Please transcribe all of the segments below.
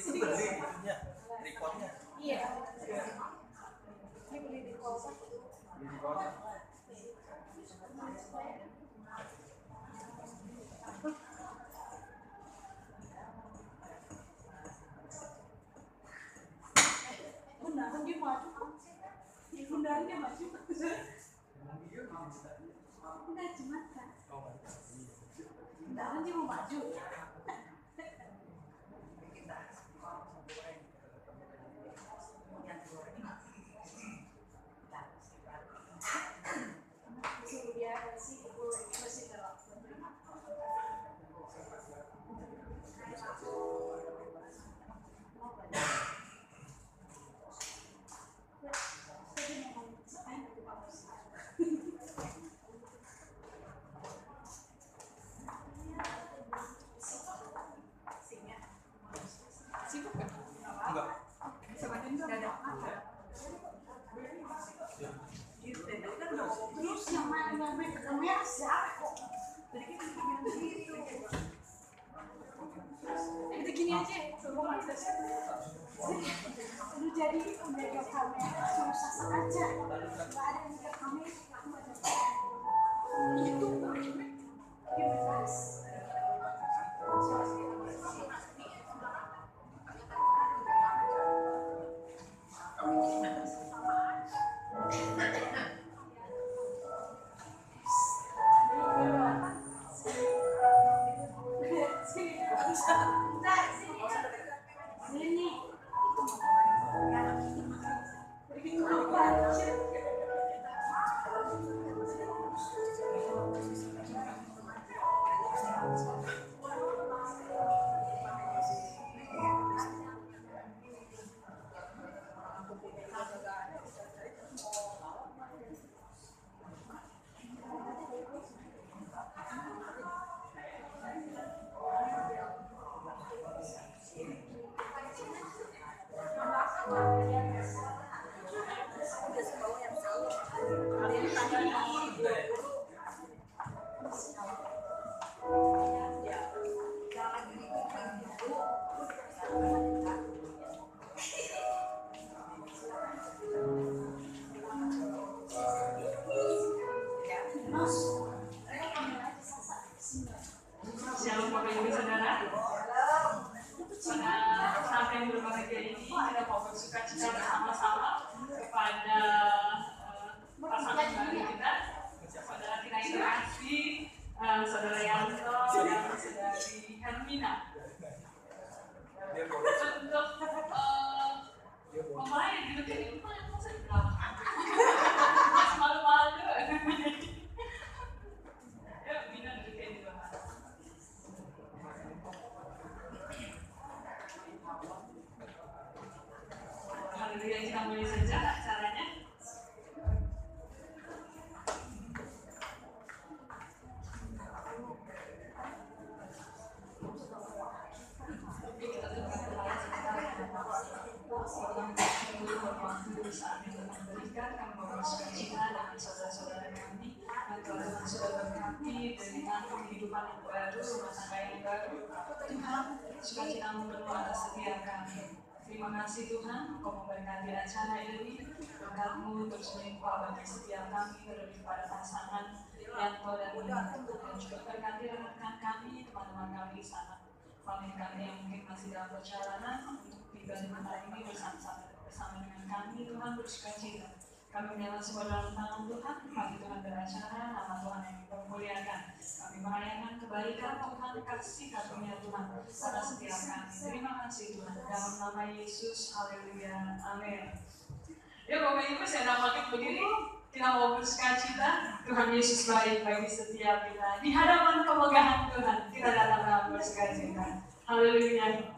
Itu beli itunya, reportnya. Iya. Ini beli di kota. Beneran dia maju kan? Beneran dia maju. Enggak cuma kan. Beneran dia mau maju. Terus yang main kamera siapa kok? Itu gini aja, semua bisa. Lu jadi menjaga kamera susah aja. Nggak ada yang menjaga kamera. Itu bebas. Shalom Bapak Ibu Saudara. Pada saat yang berbahagia ini kita mau bersuka cita bersama-sama kepada pasangan baru kita, saudara kita yang terkasih, saudara Yanto dan saudari Hermina. Untuk pemain gitu kan itu yang saya bilang masih malu-malu. Yuk, Mina duduknya di bawah. Haleluya, kita mulai saja acaranya. Saat yang Tuhan berikan, kami memberikan cita dengan saudara-saudara kami yang Tuhan sudah berkati dengan kehidupan yang baru, rumah tangga yang baru. Tuhan, sukacitamu penuh atas setiap kami. Terima kasih Tuhan, Engkau memberkati acara ini. Berkat-Mu terus melimpah bagi setiap kami, terlebih pada pasangan Yanto dan Mina. Dan juga berkati rekan kami, teman-teman kami di sana. Famili kami yang mungkin masih dalam perjalanan untuk tiba di tempat ini bersama dengan kami, Tuhan bersukacita. Kami menyerahkan semua dalam tangan Tuhan, bagi Tuhan beracara, nama Tuhan yang dipermuliakan. Kami merayakan kebaikan Tuhan, kasih karunia Tuhan pada setiap kami. Terima kasih Tuhan, dalam nama Yesus, haleluya, amin. Ya Bapak Ibu, saya namakan berdiri, kita mau bersukacita. Tuhan Yesus baik bagi setiap kita. Di hadapan kemegahan Tuhan, kita datang dalam bersukacita. Haleluya.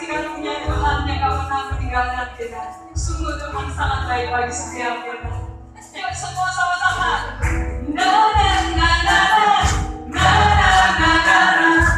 kasih karunia Tuhan yang gak pernah meninggalkan kita. Sungguh Tuhan sangat baik bagi setiap kita. Yuk semua sama-sama. Na na na na na na na na na.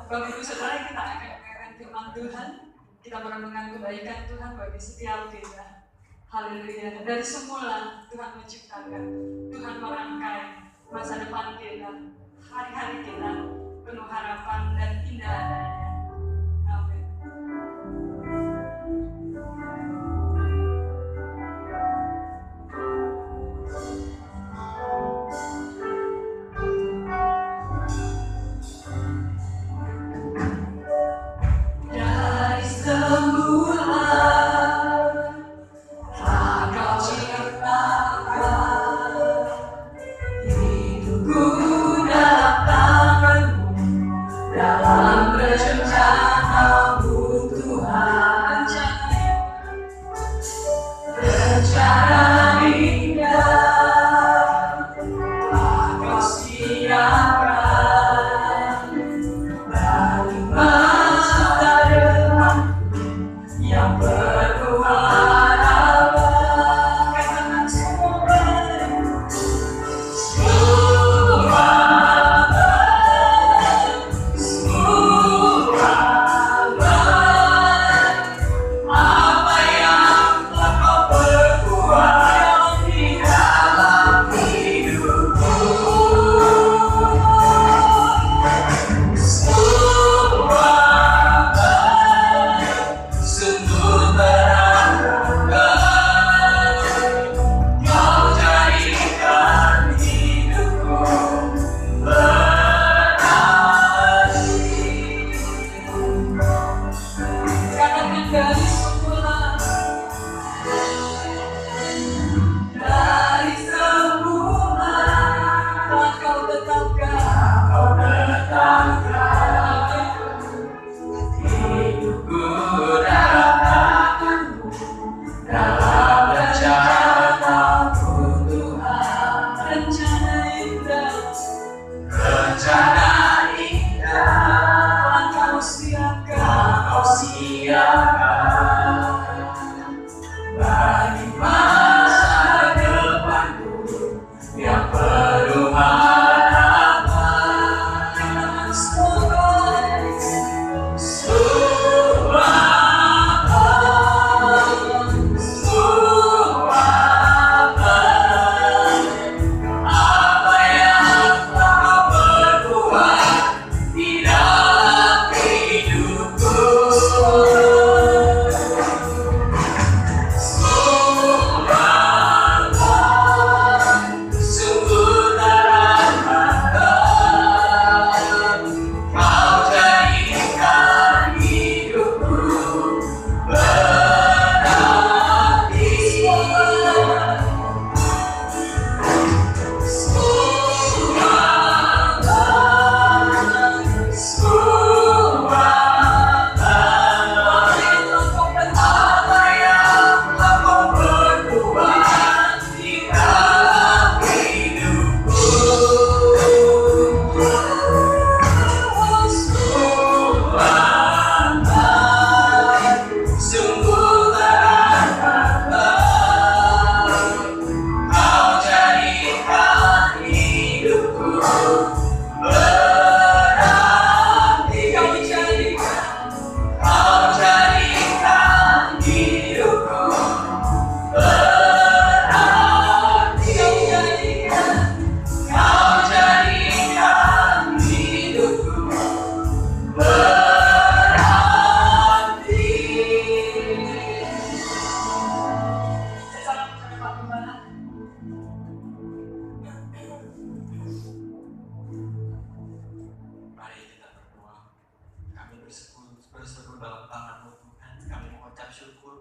Bapak Ibu Saudara, kita akan mendengarkan firman Tuhan. Kita merenungkan kebaikan Tuhan bagi setiap kita. Haleluya. Dari semula Tuhan menciptakan, Tuhan merangkai masa depan kita, hari-hari kita penuh harapan dan indah adanya. Amin. Dalam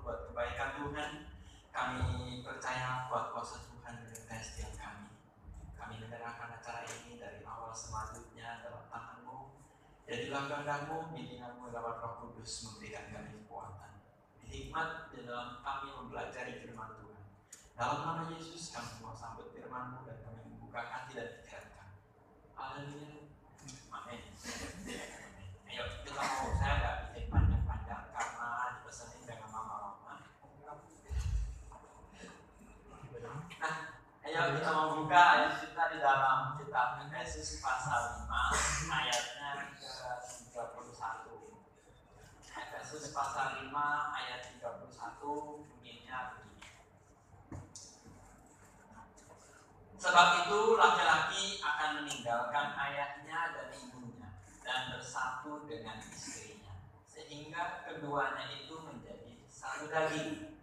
buat kebaikan Tuhan. Kami percaya buat kuasa Tuhan menyertai setiap kami. Kami menyerahkan acara ini dari awal selanjutnya dalam tangan-Mu. Jadilah kehendak-Mu, bimbingan-Mu lewat Roh Kudus memberikan kami kekuatan, hikmat di dalam kami mempelajari firman Tuhan. Dalam nama Yesus kami mau sambut firman-Mu dan kami membuka hati dan pikiran kami. Haleluya. Amin. Ayo kita mau, saya nggak bikin panjang-panjang karena dipesanin dengan lama-lama. Nah, ayo kita mau buka ayat kita di dalam kitab Efesus pasal 5 ayatnya ke-31. Efesus pasal 5 ayat 31 bunyinya begini. Sebab itu laki-laki akan meninggalkan ayahnya dan ibunya dan bersatu dengan istrinya, sehingga keduanya itu menjadi satu daging.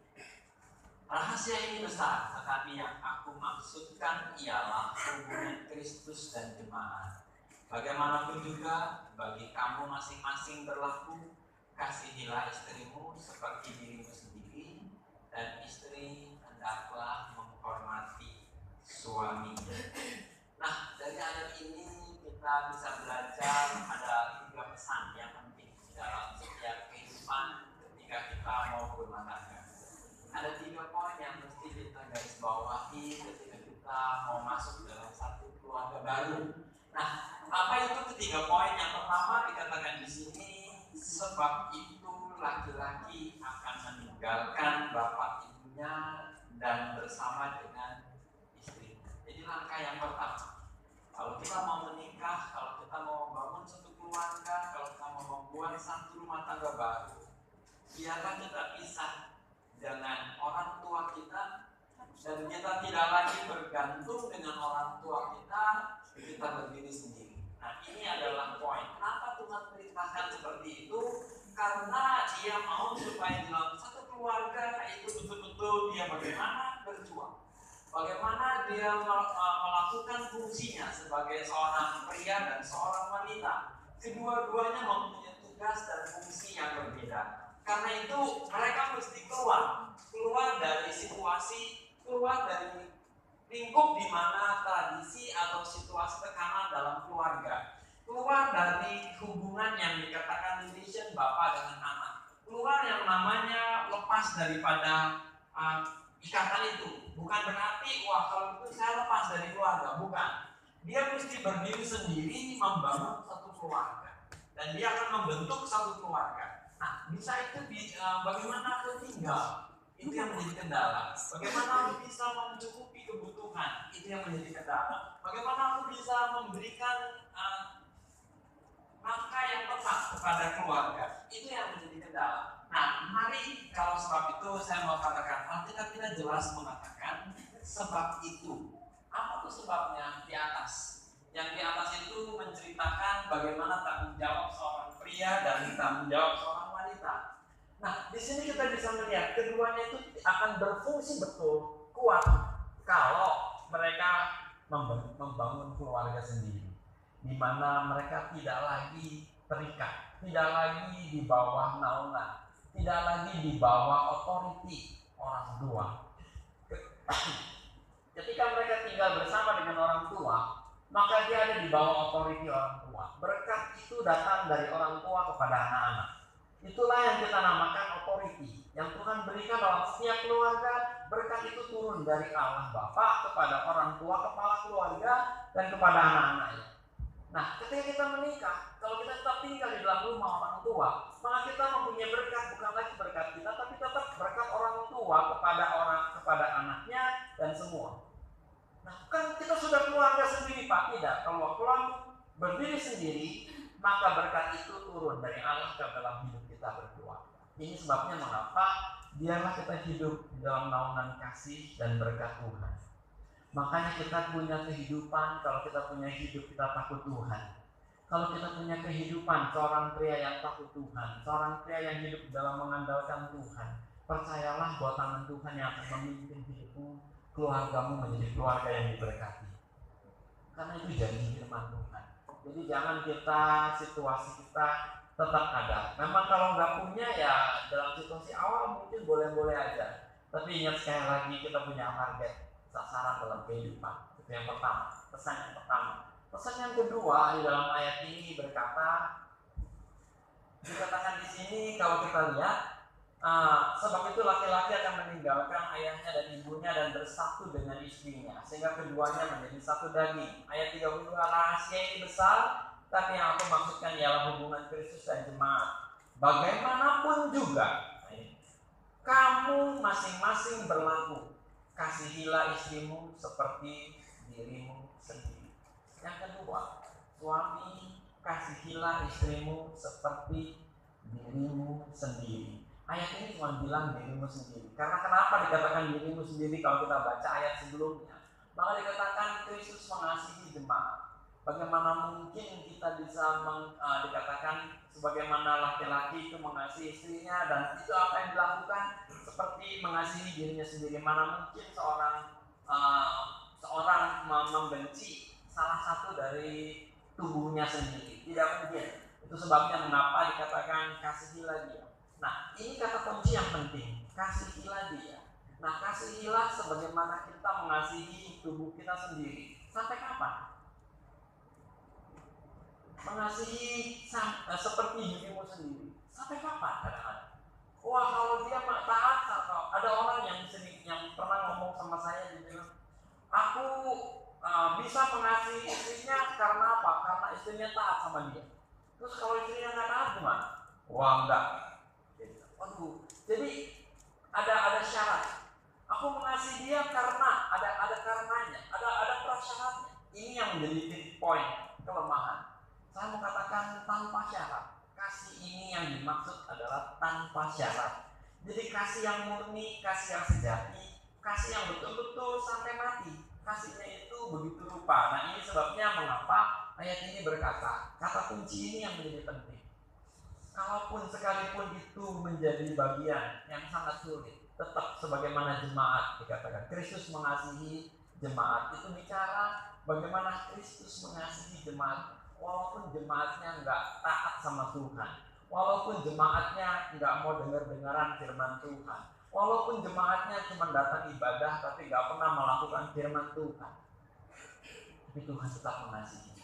Rahasia ini besar, tetapi yang aku maksudkan ialah hubungan Kristus dan jemaat. Bagaimanapun juga bagi kamu masing-masing berlaku, kasihilah istrimu seperti dirimu sendiri, dan istri hendaklah menghormati suaminya. Nah, dari ayat ini kita bisa belajar ada 3 pesan yang penting dalam setiap kehidupan ketika kita mau berumah tangga. Ada 3 poin yang mesti kita garis bawahi ketika kita mau masuk dalam satu keluarga baru. Nah, apa itu ketiga poin? Yang pertama dikatakan di sini, sebab itu laki-laki akan meninggalkan bapak ibunya dan bersama dengan istri. Jadi langkah yang pertama, kalau kita mau menikah, kalau kita mau bangun satu keluarga, kalau kita mau membuat satu rumah tangga baru, biarlah kita pisah dengan orang tua kita dan kita tidak lagi bergantung dengan orang tua kita berdiri sendiri. Nah, ini adalah poin. Kenapa Tuhan perintahkan seperti itu? Karena Dia mau supaya dalam satu keluarga itu betul-betul dia bagaimana berjuang, bagaimana dia melakukan fungsinya sebagai seorang pria dan seorang wanita. Kedua-duanya mempunyai tugas dan fungsi yang berbeda. Karena itu mereka mesti keluar dari situasi, keluar dari lingkup di mana tradisi atau situasi tekanan dalam keluarga, keluar dari hubungan yang dikatakan relation bapak dengan anak, keluar yang namanya lepas daripada ikatan itu. Bukan berarti wah kalau itu saya lepas dari keluarga, bukan. Dia mesti berdiri sendiri membangun satu keluarga dan dia akan membentuk satu keluarga. Nah, bisa itu bagaimana aku tinggal, itu yang menjadi kendala. Bagaimana aku bisa mencukupi kebutuhan, itu yang menjadi kendala. Bagaimana aku bisa memberikan nafkah yang tepat kepada keluarga, itu yang menjadi kendala. Nah, mari kalau sebab itu saya mau katakan, Alkitab kita jelas mengatakan sebab itu. Apa tuh sebabnya di atas? Yang di atas itu menceritakan bagaimana tanggung jawab seorang pria dan tanggung jawab seorang wanita. Nah, di sini kita bisa melihat keduanya itu akan berfungsi betul kuat kalau mereka membangun keluarga sendiri, di mana mereka tidak lagi terikat, tidak lagi di bawah naungan, tidak lagi di bawah otoriti orang tua. Ketika mereka tinggal bersama dengan orang tua, maka dia ada di bawah otoriti orang tua. Berkat itu datang dari orang tua kepada anak-anak. Itulah yang kita namakan otoriti yang Tuhan berikan dalam setiap keluarga. Berkat itu turun dari Allah Bapa kepada orang tua, kepala keluarga, dan kepada anak-anaknya. Nah, ketika kita menikah, kalau kita tetap tinggal di dalam rumah orang tua, maka kita mempunyai berkat, bukan lagi berkat kita, tapi tetap berkat orang tua kepada anaknya dan semua. Nah, kan kita sudah keluarga sendiri, Pak. Tidak, kalau berdiri sendiri, maka berkat itu turun dari Allah ke dalam hidup kita berdua. Ini sebabnya mengapa biarlah kita hidup di dalam naungan kasih dan berkat Tuhan. Makanya kita punya kehidupan, kalau kita punya hidup kita takut Tuhan. Kalau kita punya kehidupan seorang pria yang takut Tuhan, seorang pria yang hidup dalam mengandalkan Tuhan, percayalah bahwa tangan Tuhan yang akan memimpin hidupmu, keluargamu menjadi keluarga yang diberkati. Karena itu janji firman Tuhan. Jadi jangan situasi kita tetap ada. Memang kalau nggak punya ya dalam situasi awal mungkin boleh-boleh aja. Tapi ingat sekali lagi kita punya target, sasaran dalam kehidupan. Itu yang pertama, pesan yang pertama. Pesan yang kedua di dalam ayat ini dikatakan di sini kalau kita lihat, sebab itu laki-laki akan meninggalkan ayahnya dan ibunya dan bersatu dengan istrinya sehingga keduanya menjadi satu daging. Ayat 32, rahasia ini besar, tapi yang aku maksudkan ialah hubungan Kristus dan jemaat. Bagaimanapun juga, kamu masing-masing berlaku, kasihilah istrimu seperti dirimu sendiri. Yang kedua, suami, kasihilah istrimu seperti dirimu sendiri. Ayat ini cuma bilang dirimu sendiri. Karena kenapa dikatakan dirimu sendiri kalau kita baca ayat sebelumnya? Maka dikatakan Kristus mengasihi jemaat. Bagaimana mungkin kita bisa dikatakan sebagaimana laki-laki itu mengasihi istrinya dan itu apa yang dilakukan seperti mengasihi dirinya sendiri. Mana mungkin seorang membenci salah satu dari tubuhnya sendiri? Tidak mungkin. Itu sebabnya mengapa dikatakan kasihilah dia. Nah, ini kata kunci yang penting, kasihilah dia. Nah, kasihilah sebagaimana kita mengasihi tubuh kita sendiri. Sampai kapan? Mengasihi seperti dirimu sendiri. Sampai kapan kadang-kadang? Wah, kalau dia taat, ada orang yang pernah ngomong sama saya, dia bilang, aku bisa mengasihi istrinya karena apa? Karena istrinya taat sama dia. Terus kalau istrinya nggak taat gimana? Wah, enggak. Waduh, jadi ada syarat. Aku mengasihi dia karena ada karenanya, ada prasyaratnya. Ini yang menjadi titik poin kelemahan. Saya mau katakan tanpa syarat. Kasih ini yang dimaksud adalah tanpa syarat. Jadi kasih yang murni, kasih yang sejati, kasih yang betul-betul sampai mati. Kasihnya itu begitu rupa. Nah, ini sebabnya mengapa ayat ini berkata, kata kunci ini yang menjadi penting. Kalaupun sekalipun itu menjadi bagian yang sangat sulit, tetap sebagaimana jemaat dikatakan Kristus mengasihi jemaat. Itu bicara bagaimana Kristus mengasihi jemaat. Walaupun jemaatnya nggak taat sama Tuhan, walaupun jemaatnya nggak mau dengar-dengaran firman Tuhan, walaupun jemaatnya cuma datang ibadah tapi nggak pernah melakukan firman Tuhan, tapi Tuhan tetap mengasihi.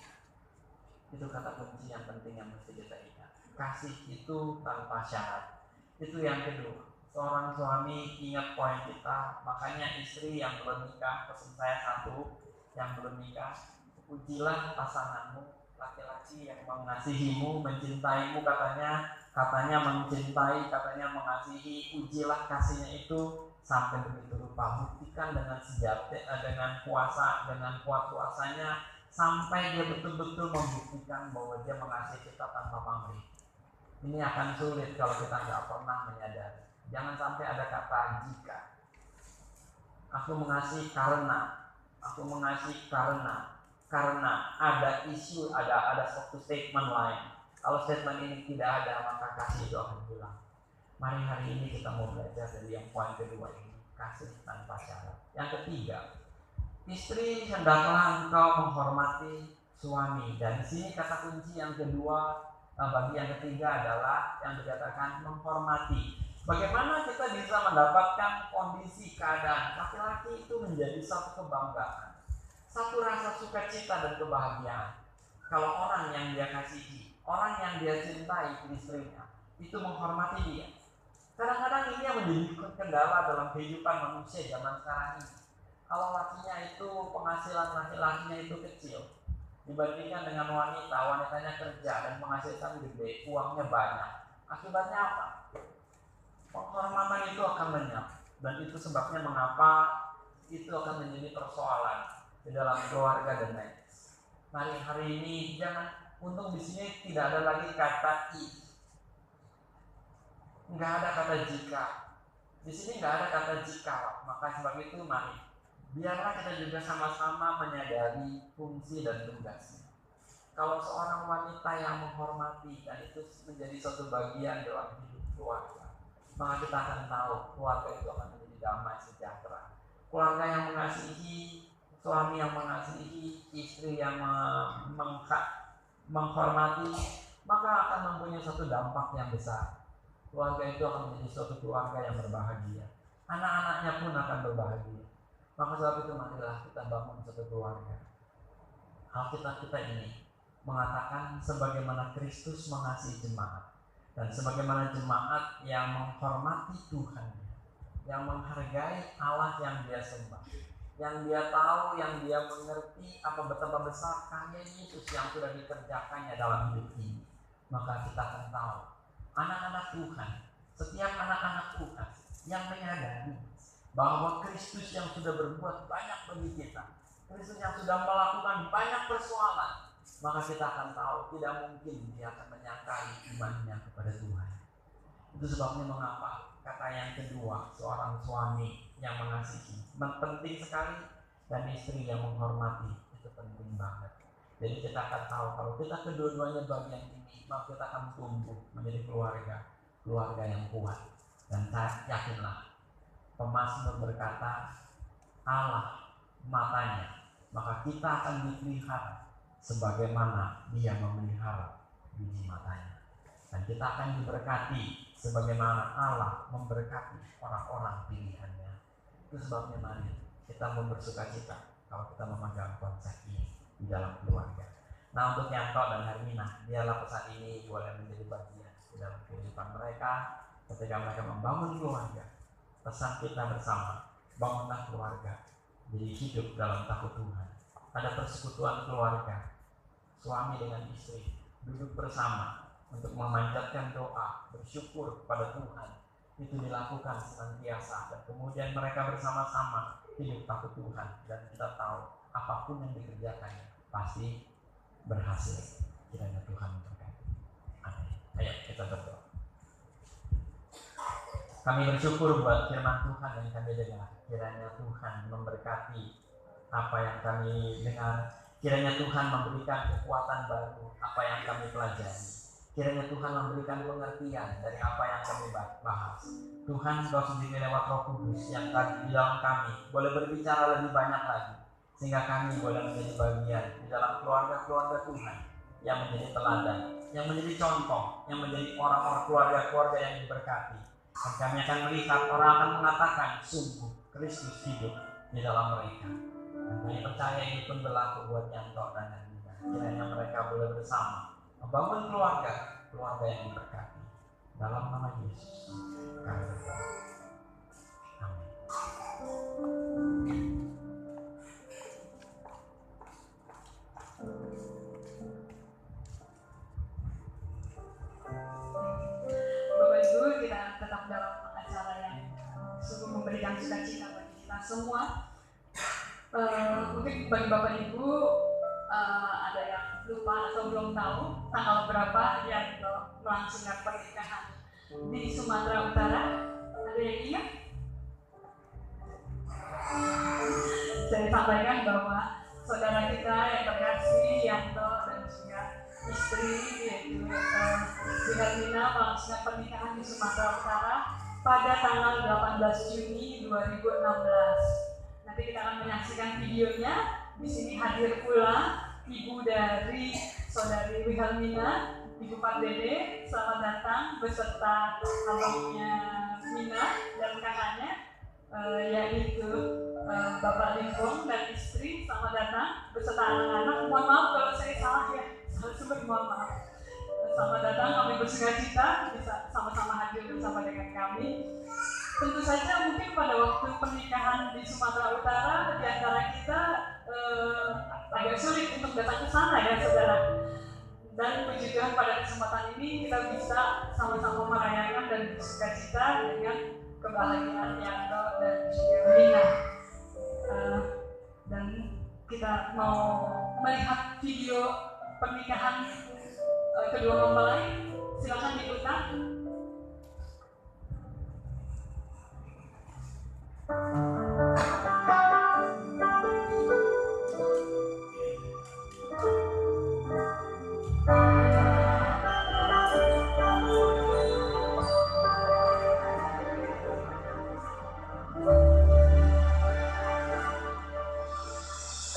Itu kata kunci yang penting yang mesti kita ingat. Kasih itu tanpa syarat. Itu yang kedua. Seorang suami ingat poin kita. Makanya istri yang belum nikah, pesan saya satu, yang belum nikah, ujilah pasanganmu. Laki-laki yang mengasihimu, mencintaimu, katanya mencintai, katanya mengasihi, ujilah kasihnya itu sampai begitu rupa. Buktikan dengan dengan puasa, dengan kuat puasanya, sampai dia betul-betul membuktikan bahwa dia mengasihi kita tanpa pamrih. Ini akan sulit kalau kita nggak pernah menyadari. Jangan sampai ada kata jika. Aku mengasihi karena, aku mengasihi karena ada isu, ada suatu statement lain. Kalau statement ini tidak ada, maka kasih itu akan hilang. Mari hari ini kita mau belajar dari yang poin kedua ini, kasih tanpa syarat. Yang ketiga, istri hendaklah engkau menghormati suami. Dan di sini kata kunci yang kedua, bagi yang ketiga adalah yang dikatakan menghormati. Bagaimana kita bisa mendapatkan kondisi keadaan laki-laki itu menjadi satu kebanggaan, satu rasa sukacita dan kebahagiaan. Kalau orang yang dia kasihi, orang yang dia cintai istrinya, itu menghormati dia. Kadang-kadang ini yang menjadi kendala dalam kehidupan manusia zaman sekarang ini. Kalau lakinya itu penghasilan laki-lakinya itu kecil dibandingkan dengan wanitanya kerja dan menghasilkan gede, uangnya banyak. Akibatnya apa? Penghormatan itu akan lenyap, dan itu sebabnya mengapa itu akan menjadi persoalan di dalam keluarga dan lain. Mari hari ini jangan, untung di sini tidak ada lagi kata i, nggak ada kata jika. Di sini nggak ada kata jika. Maka sebab itu mari biarlah kita juga sama-sama menyadari fungsi dan tugasnya. Kalau seorang wanita yang menghormati dan itu menjadi suatu bagian dalam hidup keluarga, maka kita akan tahu keluarga itu akan menjadi damai sejahtera. Keluarga yang mengasihi, suami yang mengasihi, istri yang menghormati, maka akan mempunyai suatu dampak yang besar. Keluarga itu akan menjadi suatu keluarga yang berbahagia. Anak-anaknya pun akan berbahagia. Maka sebab itu marilah kita bangun suatu keluarga. Alkitab kita ini mengatakan sebagaimana Kristus mengasihi jemaat dan sebagaimana jemaat yang menghormati Tuhan, yang menghargai Allah yang dia sembah, yang dia tahu, yang dia mengerti apa betapa besar karya Yesus yang sudah dikerjakannya dalam hidup ini. Maka kita akan tahu anak-anak Tuhan, setiap anak-anak Tuhan yang menyadari bahwa Kristus yang sudah berbuat banyak bagi kita, Kristus yang sudah melakukan banyak persoalan, maka kita akan tahu tidak mungkin dia akan menyangkali imannya kepada Tuhan. Itu sebabnya mengapa kata yang kedua, seorang suami yang mengasihi penting sekali, dan istri yang menghormati itu penting banget. Jadi kita akan tahu kalau kita kedua-duanya bagian ini, maka kita akan tumbuh menjadi keluarga yang kuat. Dan saya yakinlah pemazmur berkata, Allah matanya, maka kita akan dipelihara sebagaimana dia memelihara biji matanya. Dan kita akan diberkati sebagaimana Allah memberkati orang-orang pilihannya. Itu sebabnya mari kita bersuka-cita kalau kita memegang konsep ini di dalam keluarga. Nah, untuk Yanto dan Hermina, biarlah pesan ini boleh menjadi bagian di dalam kehidupan mereka ketika mereka membangun keluarga. Pesan kita bersama, bangunlah keluarga, jadi hidup dalam takut Tuhan. Ada persekutuan keluarga, suami dengan istri duduk bersama untuk memanjatkan doa, bersyukur kepada Tuhan. Itu dilakukan senantiasa, dan kemudian mereka bersama-sama hidup takut Tuhan. Dan kita tahu apapun yang dikerjakannya pasti berhasil. Kiranya Tuhan memberkati. Amin. Ayo kita berdoa. Kami bersyukur buat firman Tuhan yang kami dengar. Kiranya Tuhan memberkati apa yang kami dengar. Kiranya Tuhan memberikan kekuatan baru apa yang kami pelajari. Kiranya Tuhan memberikan pengertian dari apa yang kami bahas. Tuhan, Kau sendiri lewat Roh Kudus yang tadi di dalam kami boleh berbicara lebih banyak lagi, sehingga kami boleh menjadi bagian di dalam keluarga-keluarga Tuhan yang menjadi teladan, yang menjadi contoh, yang menjadi orang-orang keluarga-keluarga yang diberkati. Dan kami akan melihat orang akan mengatakan sungguh Kristus hidup di dalam mereka. Dan kami percaya ini pun berlaku buat Yanto dan Hermina. Kiranya mereka boleh bersama membangun keluarga yang diberkati. Dalam nama Yesus kami berdoa. Amin. Bapak Ibu, kita tetap dalam acara yang sungguh memberikan sukacita bagi kita semua. Mungkin bagi Bapak Ibu ada yang lupa atau belum tahu tanggal berapa yang melangsungkan pernikahan di Sumatera Utara. Ada yang ingat? Saya sampaikan bahwa saudara kita yang terkasih Yanto dan juga istri yaitu Hermina melangsungkan pernikahan di Sumatera Utara pada tanggal 18 Juni 2016. Nanti kita akan menyaksikan videonya. Di sini hadir pula ibu dari saudari Hermina, Ibu Pak Dede. Selamat datang beserta abangnya Mina dan kakaknya yaitu Bapak Limpong dan istri. Selamat datang beserta anak-anak. Mohon maaf kalau saya salah ya, salah mohon maaf. Selamat datang, kami bersukacita bisa sama-sama hadir bersama dengan kami. Tentu saja mungkin pada waktu pernikahan di Sumatera Utara di antara kita agak sulit untuk datang ke sana ya saudara. Dan puji Tuhan pada kesempatan ini kita bisa sama-sama merayakan dan bersukacita dengan kebahagiaan Yanto dan juga Mina. Dan kita mau melihat video pernikahan kedua mempelai. Silakan diputar.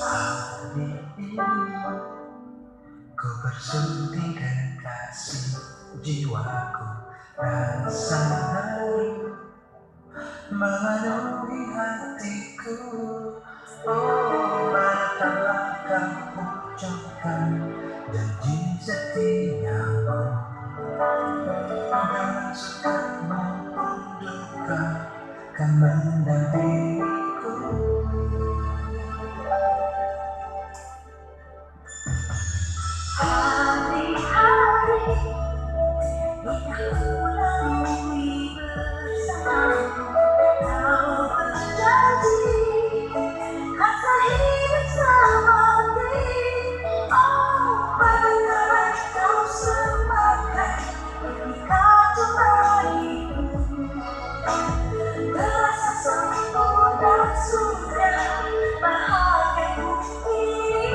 Hari ini ku bersunting dengan kasih. jiwaku, rasa haru memenuhi hatiku. Oh, marilah kau ucapkan janji setiamu, dalam suka maupun duka kan mendampingiku. Hari-hari yang ku lalui bersamamu, kau berjanji kata hidup semati. Oh, bagaimana kau semakan ikat cembaiku, terasa sempurna sudah bahagiaku ini.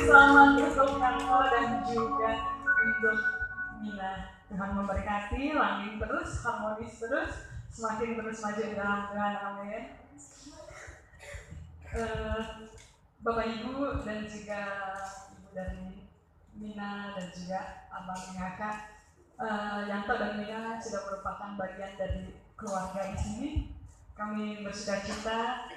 Selamat untuk Kanto dan juga untuk Mina. Tuhan memberkati, langgeng terus, harmonis terus, semakin terus maju di dalam Tuhan. Amin. Bapak Ibu dan juga Ibu dari Mina dan juga Abang Ngaka, Yanto dan Mina sudah merupakan bagian dari keluarga di sini. Kami bersukacita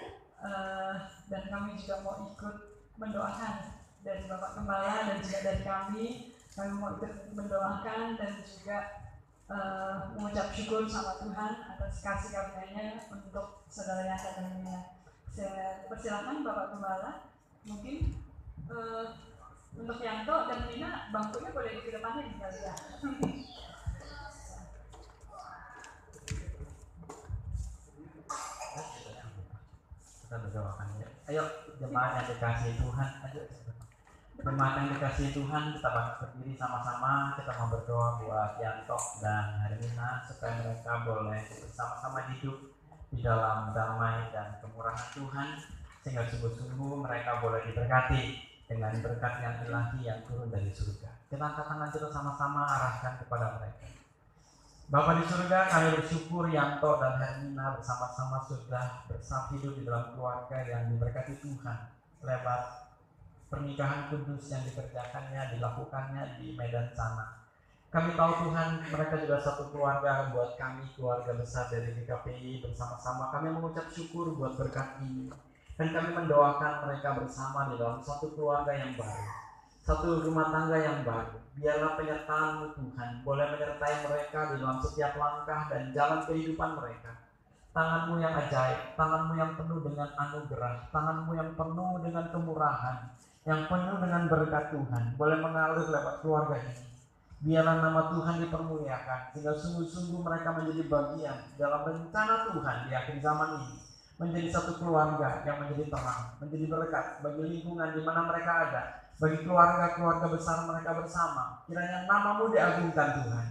dan kami juga mau ikut mendoakan dari Bapak Gembala dan juga dari kami mau ikut mendoakan dan juga mengucap syukur sama Tuhan atas kasih karunia-Nya untuk saudara Yanto dan Mina. Saya persilakan Bapak Gembala, mungkin untuk Yanto dan Mina bangkunya boleh di depannya nih kali ya. Kita berdoakan ya. Ayo jemaat yang dikasihi Tuhan, ayo jemaat yang dikasihi Tuhan, kita berdiri sama-sama. Kita mau berdoa buat Yanto dan Hermina supaya mereka boleh bersama-sama hidup di dalam damai dan kemurahan Tuhan, sehingga sungguh-sungguh mereka boleh diberkati dengan berkat yang ilahi yang turun dari surga. Kita angkat tangan kita sama-sama, arahkan kepada mereka. Bapa di surga, kami bersyukur Yanto dan Hermina bersama-sama sudah bersatu hidup di dalam keluarga yang diberkati Tuhan lewat pernikahan kudus yang dikerjakannya, dilakukannya di Medan sana. Kami tahu Tuhan, mereka juga satu keluarga buat kami, keluarga besar dari GKPI. Bersama-sama kami mengucap syukur buat berkat ini. Dan kami mendoakan mereka bersama di dalam satu keluarga yang baru, satu rumah tangga yang baru. Biarlah penyertaan-Mu Tuhan boleh menyertai mereka di dalam setiap langkah dan jalan kehidupan mereka. Tangan-Mu yang ajaib, Tangan-Mu yang penuh dengan anugerah, Tangan-Mu yang penuh dengan kemurahan, yang penuh dengan berkat Tuhan boleh mengalir lewat keluarga ini. Biarlah nama Tuhan dipermuliakan, sehingga sungguh-sungguh mereka menjadi bagian dalam rencana Tuhan di akhir zaman ini. Menjadi satu keluarga yang menjadi terang, menjadi berkat bagi lingkungan di mana mereka ada, bagi keluarga-keluarga besar mereka bersama. Kiranya nama-Mu diagungkan Tuhan.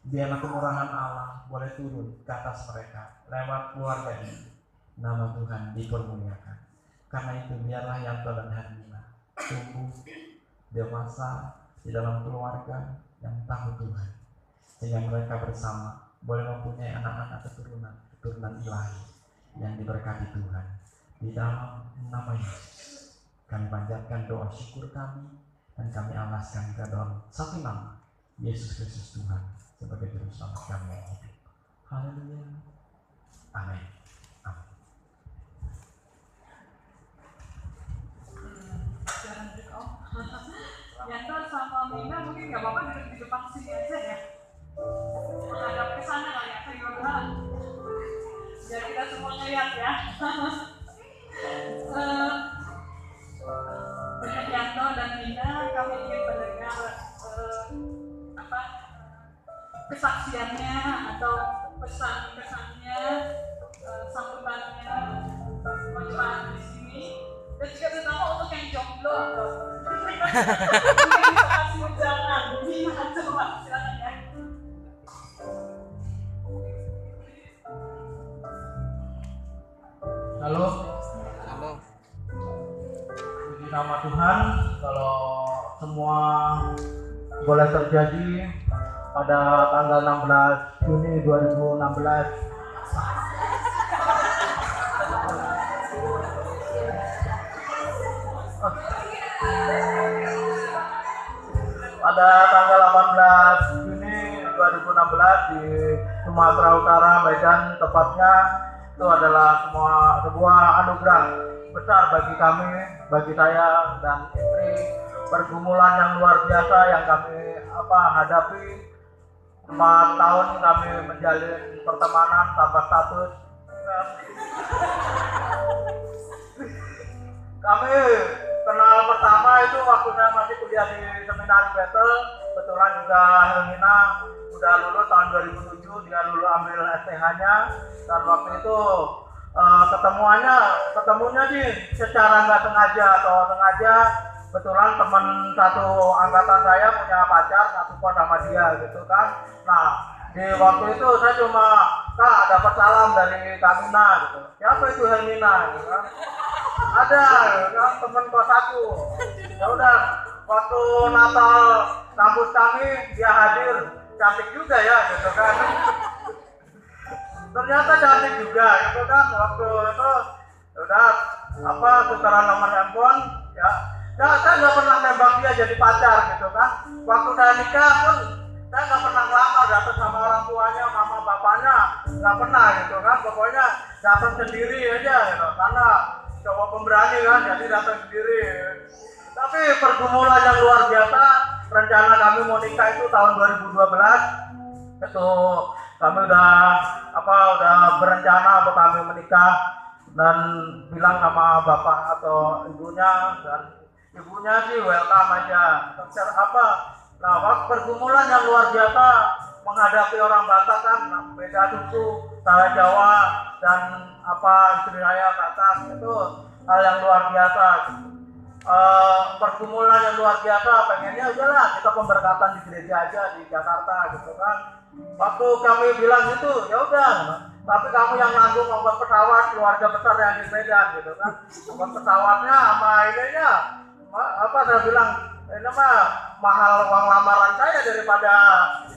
Biarlah kemurahan Allah boleh turun ke atas mereka lewat keluarga ini. Nama Tuhan dipermuliakan. Karena itu biarlah Yanto dan Hermina tumbuh dewasa di dalam keluarga yang tahu Tuhan, sehingga mereka bersama boleh mempunyai anak-anak keturunan ilahi yang diberkati Tuhan. Di dalam nama Yesus kami panjatkan doa syukur kami dan kami alaskan ke dalam satu nama, Yesus Kristus Tuhan sebagai juru selamat kami yang hidup. Haleluya. Amin. Amin. Jangan Yanto sama Mina mungkin nggak apa-apa duduk di depan sini aja ya. Menghadap ke sana lah ya, Yoga. Biar kita semua ngeliat ya. Dengan Yanto dan Mina, kami ingin mendengar kesaksiannya atau pesan-pesannya, sambutannya, penyerahan di sini. Dan juga terutama untuk yang jomblo mungkin bisa kasih ujangan. Gimana coba, silakan ya. Halo. Puji nama Tuhan, kalau semua boleh terjadi pada tanggal 16 Juni 2016. Pada tanggal 18 Juni 2016 di Sumatera Utara, Medan tepatnya, itu adalah sebuah anugerah besar bagi kami, bagi saya dan istri. Pergumulan yang luar biasa yang kami hadapi. 4 tahun kami menjalin pertemanan tanpa status. Kami kenal pertama itu waktu saya masih kuliah di Seminari Betel. Kebetulan juga Helmina udah lulus tahun 2007, dia lulus ambil STH-nya, dan waktu itu ketemunya sih secara nggak sengaja atau sengaja. Kebetulan teman satu angkatan saya punya pacar, satu kos sama dia gitu kan. Nah, di waktu itu saya cuma, Kak, dapat salam dari Kamina gitu. Siapa itu Helmina gitu kan? Ada kan, teman kos aku. Ya udah, waktu Natal kampus kami dia hadir, cantik juga ya gitu kan. Ternyata cantik juga gitu kan. Waktu itu udah tukeran nomor handphone ya. Nah, saya nggak pernah nembak dia jadi pacar gitu kan. Waktu saya nikah pun saya nggak pernah ngelamar, datang sama orang tuanya, mama bapaknya, nggak pernah gitu kan. Pokoknya datang sendiri aja gitu, karena cowok pemberani kan, jadi datang sendiri. Tapi pergumulan yang luar biasa. Rencana kami mau nikah itu tahun 2012. Itu kami udah berencana untuk kami menikah dan bilang sama bapak atau ibunya, dan ibunya sih welcome aja. Nah, pergumulan yang luar biasa menghadapi orang Batak kan, beda suku, saya Jawa dan istri saya Batak, itu hal yang luar biasa. Pergumulan yang luar biasa, pengennya udahlah kita pemberkatan di gereja aja di Jakarta gitu kan. Waktu kami bilang itu, ya udah, tapi kamu yang nanggung ongkos pesawat, keluarga besar yang di Medan gitu kan. Ongkos pesawatnya sama ininya, saya bilang, ini mah mahal uang lamaran saya daripada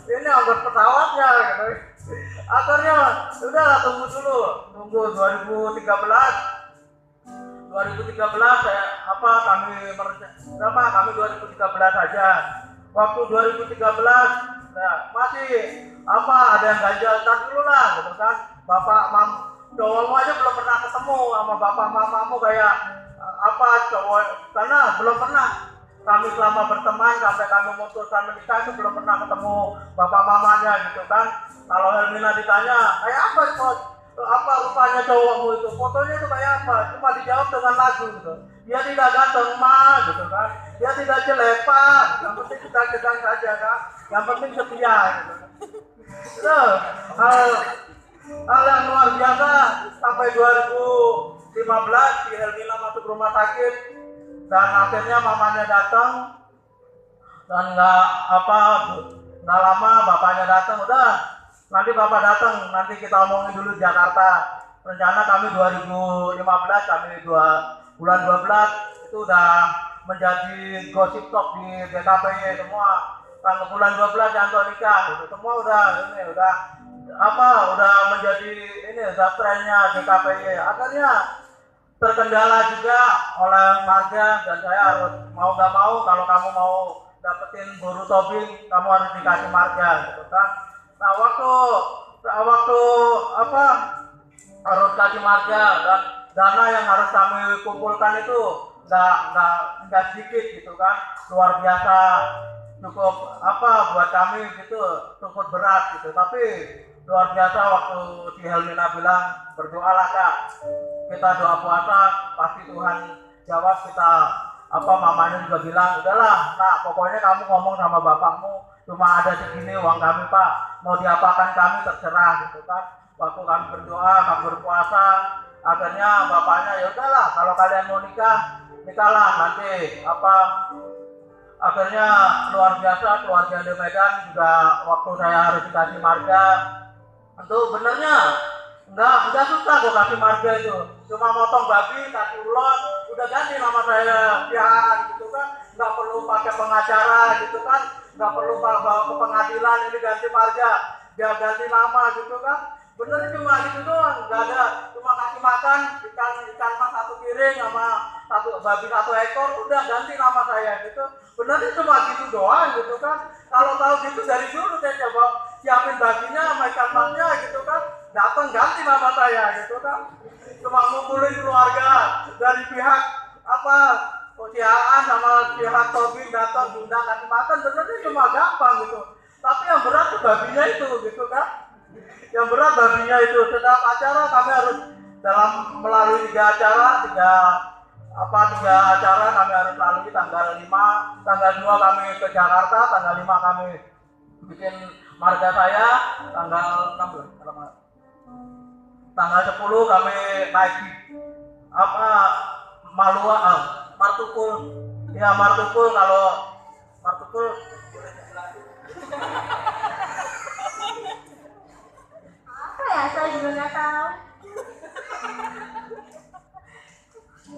ini ongkos pesawatnya gitu. Akhirnya udah tunggu 2013 kami 2013 aja. Waktu 2013 masih apa ada yang ganjal, ntar dulu lah gitu kan. Bapak mam cowokmu aja belum pernah ketemu sama bapak mamamu kayak apa cowok, karena belum pernah kami selama berteman sampai kami memutuskan menikah itu belum pernah ketemu bapak mamanya gitu kan. Kalau Helmina ditanya kayak apa kok, apa rupanya cowokmu itu, fotonya itu kayak apa, cuma dijawab dengan lagu gitu. Dia tidak ganteng mah gitu kan, dia tidak jelek pak, yang penting kita sedang saja kan, yang penting setia gitu. Itu hal yang luar biasa. Sampai 2015 si Helmina masuk rumah sakit dan akhirnya mamanya datang dan nggak lama bapaknya datang, udah nanti bapak datang, nanti kita omongin dulu Jakarta. Rencana kami 2015, kami bulan 12 itu udah menjadi gosip top di DKPY semua. Tanggal bulan 12 Janto nikah, itu semua udah menjadi udah trennya DKPY. Akhirnya terkendala juga oleh marga dan saya harus mau nggak mau, kalau kamu mau dapetin guru tobing kamu harus dikasih marga gitu kan. Nah waktu harus kasih marga dan dana yang harus kami kumpulkan itu nggak sedikit gitu kan, luar biasa, cukup buat kami gitu, cukup berat gitu. Tapi luar biasa waktu si Helmina bilang berdoalah kak, kita doa puasa pasti Tuhan jawab. Kita mamanya juga bilang udahlah nah pokoknya kamu ngomong sama bapakmu, cuma ada segini uang kami pak, mau diapakan kami terserah gitu kan. Waktu kami berdoa, kami berpuasa, akhirnya bapaknya ya udahlah kalau kalian mau nikahlah nanti akhirnya luar biasa. Keluarga di Medan juga waktu saya harus dikasih marga itu benernya enggak susah kok kasih marga itu, cuma motong babi kasih ulot udah ganti nama saya pian gitu kan, nggak perlu pakai pengacara gitu kan, nggak perlu bawa ke pengadilan ini ganti marga dia ganti nama gitu kan. Bener cuma gitu doang, nggak ada, cuma kasih makan ikan mas 1 piring sama babi 1 ekor udah ganti nama saya gitu. Benernya cuma gitu doang gitu kan. Kalau tahu gitu dari dulu saya coba siapin babinya sama ikan masnya gitu kan, datang ganti nama saya gitu kan. Cuma ngumpulin keluarga dari pihak Kosiaan sama pihak tobing datang diundang kasih makan, benernya cuma gampang gitu. Tapi yang berat tuh babinya itu gitu kan. Yang berat babinya itu. Setiap acara kami harus melalui 3 acara kami harus lalui. Tanggal 5, tanggal 2 kami ke Jakarta, tanggal 5 kami bikin marga saya, tanggal 16 tanggal 10 kami naik Martukul. Ya Martukul, kalau Martukul Apa ya, saya juga nggak tahu.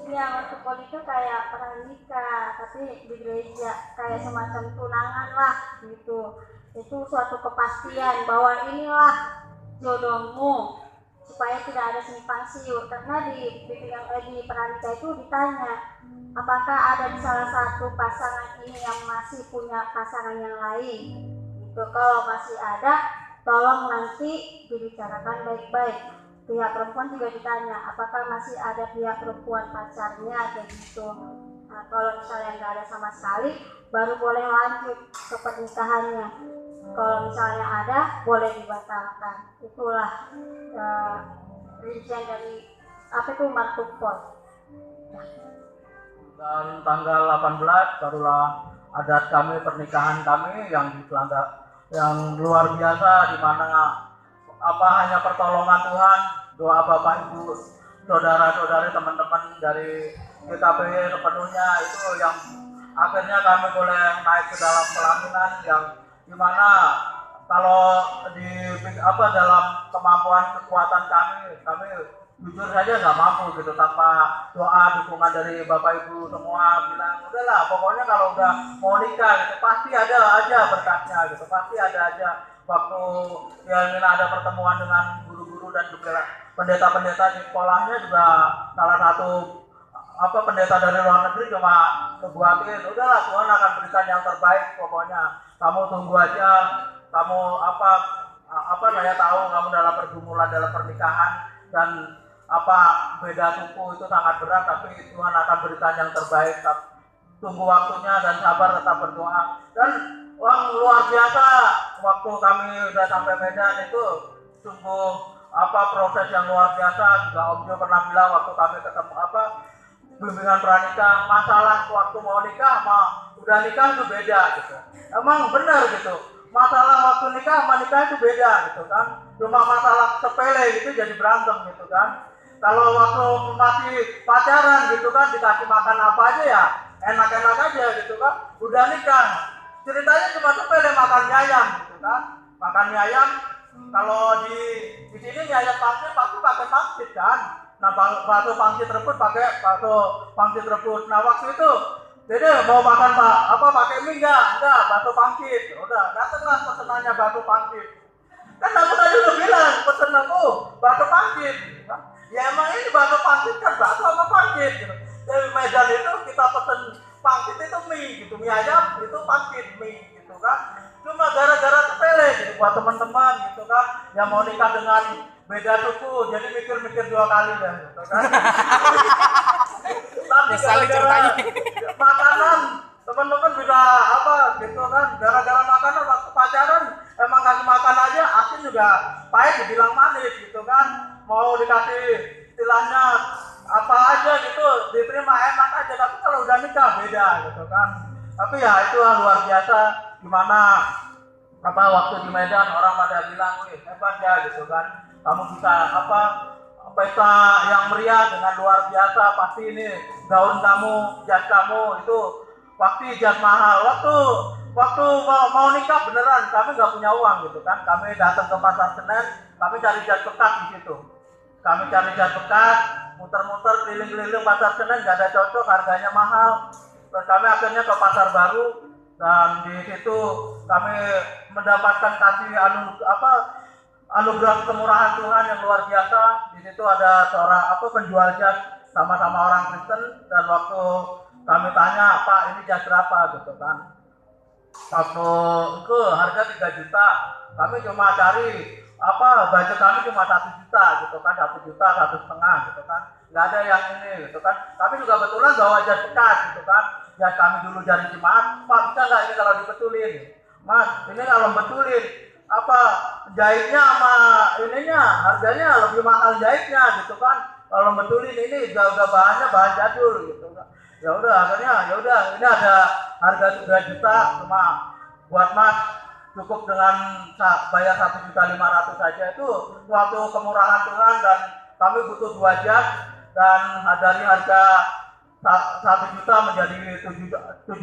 Ya, Martukul itu kayak pernikahan tapi di gereja, kayak semacam tunangan lah gitu. Itu suatu kepastian bahwa inilah jodohmu, supaya tidak ada simpang siur. Karena di pernikahan itu ditanya apakah ada di salah satu pasangan ini yang masih punya pasangan yang lain gitu. Kalau masih ada, tolong nanti dibicarakan baik-baik. Pihak perempuan juga ditanya apakah masih ada pihak perempuan pacarnya kayak gitu. Nah, kalau misalnya nggak ada sama sekali, baru boleh lanjut ke pernikahannya. Kalau misalnya ada, boleh dibatalkan. Itulah rincian dari Martukul. Dan tanggal 18 barulah adat kami, pernikahan kami yang luar biasa, di mana hanya pertolongan Tuhan, doa Bapak Ibu, saudara-saudari, teman-teman dari GKPY sepenuhnya itu yang akhirnya kami boleh naik ke dalam pelaminan yang dimana kalau dalam kemampuan kekuatan kami jujur saja nggak mampu gitu, tanpa doa dukungan dari Bapak Ibu semua bilang udahlah pokoknya kalau udah mau nikah gitu pasti ada aja berkatnya gitu, pasti ada aja. Waktu Helmina ada pertemuan dengan guru-guru dan juga pendeta-pendeta di sekolahnya, juga salah satu pendeta dari luar negeri cuma ngebuatin udahlah Tuhan akan berikan yang terbaik, pokoknya kamu tunggu aja kamu saya tahu kamu dalam pergumulan dalam pernikahan dan beda suku itu sangat berat, tapi Tuhan akan berikan yang terbaik. Tunggu waktunya dan sabar, tetap berdoa. Dan luar biasa waktu kami udah sampai Medan itu sungguh proses yang luar biasa. Juga Om Jo pernah bilang waktu kami ketemu bimbingan pranikah, masalah waktu mau nikah sama udah nikah itu beda gitu. Emang benar gitu. Masalah waktu nikah sama nikah itu beda gitu kan. Cuma masalah sepele gitu jadi berantem gitu kan. Kalau waktu masih pacaran gitu kan, dikasih makan apa aja ya enak-enak aja gitu kan. Udah nikah ceritanya cuma sepele, makan mie ayam gitu kan. Makan mie ayam, kalau di sini mie ayam pangsit pasti pakai pangsit kan. Nah bakso pangsit rebus pakai bakso pangsit rebus. Nah waktu itu jadi mau makan pakai mie enggak bakso pangsit. Udah datanglah pesenannya bakso pangsit. Kan aku tadi udah bilang pesen aku bakso pangsit. Ya emang ini bakso pangsit kan bakso apa pangsit gitu. Dari Medan itu kita pesen pangsit itu mie gitu, mie ayam itu pangsit mie gitu kan. Cuma gara-gara sepele gitu buat teman-teman gitu kan yang mau nikah dengan beda suku, jadi mikir-mikir 2 kali dah gitu kan. Tapi gara-gara makanan teman-teman bisa gitu kan, gara-gara makanan waktu pacaran emang kasih makan aja asin juga pahit dibilang manis gitu kan. Mau dikasih istilahnya apa aja gitu diterima enak aja, tapi kalau udah nikah beda gitu kan. Tapi ya itu luar biasa gimana waktu di Medan orang pada bilang wih hebat ya gitu kan, kamu bisa pesta yang meriah dengan luar biasa, pasti ini gaun kamu, jas kamu itu pasti jas mahal. Waktu mau nikah beneran kami nggak punya uang gitu kan, kami datang ke pasar Senen, kami cari jas bekas di situ. Kami cari jas bekas, muter-muter keliling-keliling pasar Senen, nggak ada cocok, harganya mahal. Terus kami akhirnya ke pasar baru dan di situ kami mendapatkan anugerah kemurahan Tuhan yang luar biasa. Di situ ada seorang penjual jas sama-sama orang Kristen, dan waktu kami tanya, Pak ini jas berapa gitu kan. Waktu itu harga 3 juta, kami cuma cari budget kami cuma 1 juta gitu kan, 1 juta 1,5 gitu kan, nggak ada yang ini gitu kan. Tapi juga kebetulan bawa jas bekas gitu kan, jas kami dulu dari jemaat, Pak bisa nggak ini kalau dibetulin, Mas ini kalau betulin jahitnya sama ininya harganya lebih mahal jahitnya gitu kan, kalau betulin ini juga bahannya bahan jadul gitu kan. Ya udah akhirnya ini ada harga 3 juta, cuma buat Mas cukup dengan bayar 1.500.000 saja. Itu suatu kemurahan Tuhan, dan kami butuh 2 jas, dan dari harga 1 juta menjadi 750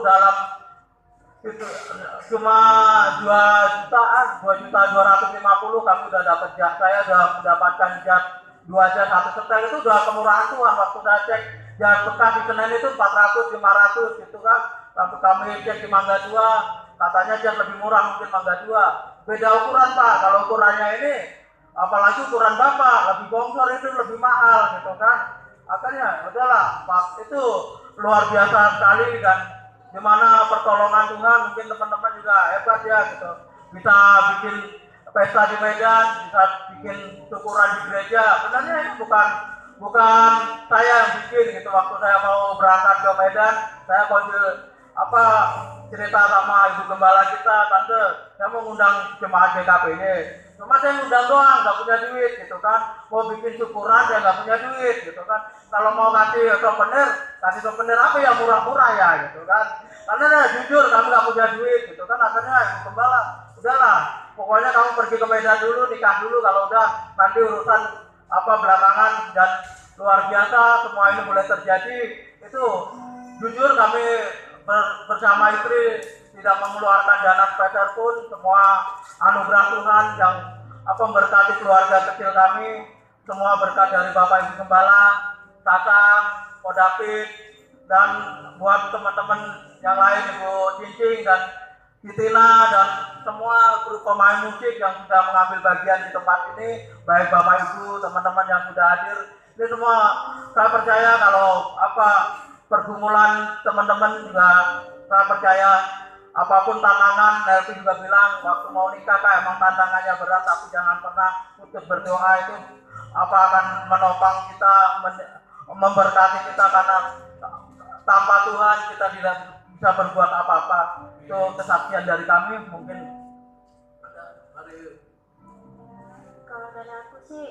dalam itu cuma 2.250.000 kami udah dapat jas. Saya udah mendapatkan jas 2 jas 1 setel, itu udah kemurahan Tuhan. Waktu saya cek jas bekas di Senen itu 400-500 gitu kan. Waktu kami cek di Mangga 2 katanya jas lebih murah, mungkin Mangga 2. Beda ukuran Pak, kalau ukurannya ini apalagi ukuran Bapak lebih bongsor itu lebih mahal gitu kan. Akhirnya udahlah Pak, itu luar biasa sekali, dan dimana pertolongan Tuhan. Mungkin teman-teman juga hebat ya gitu, bisa bikin pesta di Medan, bisa bikin syukuran di gereja. Sebenarnya ini bukan saya yang bikin gitu. Waktu saya mau berangkat ke Medan, saya konsul cerita sama ibu gembala kita, tante saya mau ngundang jemaat GKPY, cuma saya ngundang doang, nggak punya duit gitu kan. Mau bikin syukuran ya nggak punya duit gitu kan. Kalau mau kasih souvenir apa yang murah-murah ya gitu kan. Karena jujur kami nggak punya duit gitu kan. Akhirnya ibu gembala, udahlah pokoknya kamu pergi ke Medan dulu, nikah dulu, kalau udah nanti urusan belakangan. Dan luar biasa semua ini boleh terjadi. Itu jujur kami bersama istri tidak mengeluarkan dana sepeser pun, semua anugerah Tuhan yang memberkati keluarga kecil kami, semua berkat dari Bapak Ibu Gembala, Tatang, Ko David, dan buat teman-teman yang lain, Ibu Cincing dan Titina, dan semua grup pemain musik yang sudah mengambil bagian di tempat ini, baik Bapak Ibu, teman-teman yang sudah hadir. Ini semua saya percaya kalau pergumulan teman-teman juga saya percaya apapun tantangan, Nelvi juga bilang waktu mau nikah Kak, emang tantangannya berat, tapi jangan pernah putus berdoa, itu akan menopang kita, memberkati kita, karena tanpa Tuhan kita tidak bisa berbuat apa-apa. Itu kesaksian dari kami. Mungkin Kalau dari aku sih